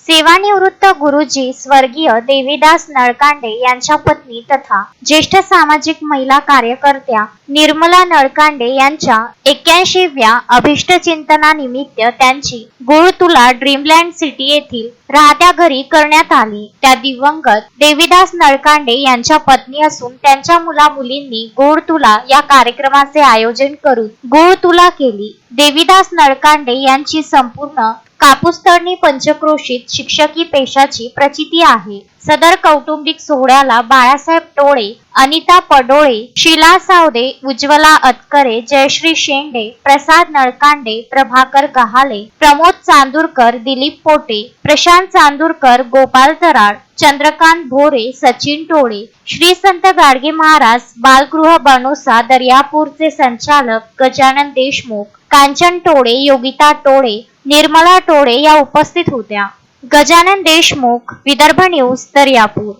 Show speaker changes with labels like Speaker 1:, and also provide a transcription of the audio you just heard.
Speaker 1: सेवानिवृत्त गुरुजी स्वर्गीय देवीदास नळकांडे यांच्या पत्नी तथा ज्येष्ठ सामाजिक महिला कार्यकर्त्या निर्मला नळकांडे यांच्या 81व्या अभिष्टचिंतनानिमित्त त्यांची गुळतुला ड्रीमलँड सिटी येथील राहत्या घरी करण्यात आली। त्या दिवंगत देवीदास नळकांडे यांच्या पत्नी असून त्यांच्या मुला मुलींनी गुळतुला या कार्यक्रमाचे आयोजन करून गुळतुला केली। देवीदास नळकांडे यांची संपूर्ण कापूसतळणी पंचक्रोशीत शिक्षकी पेशाची प्रचिती आहे। सदर कौटुंबिक सोहळ्याला बाळासाहेब टोळे, अनिता पडोळे, शीला सावदे, उज्ज्वला अतकरे, जयश्री शेंडे, प्रसाद नळकांडे, प्रभाकर गहाले, प्रमोद चांदूरकर, दिलीप पोटे, प्रशांत चांदूरकर, गोपाल तराड, चंद्रकांत भोरे, सचिन टोळे, श्री संत गाडगे महाराज बालगृह बनोसा दर्यापूरचे संचालक गजानन देशमुख, कांचन टोळे, योगिता टोळे, निर्मला टोळे या उपस्थित होत्या। गजानन देशमुख, विदर्भ न्यूज, दर्यापूर।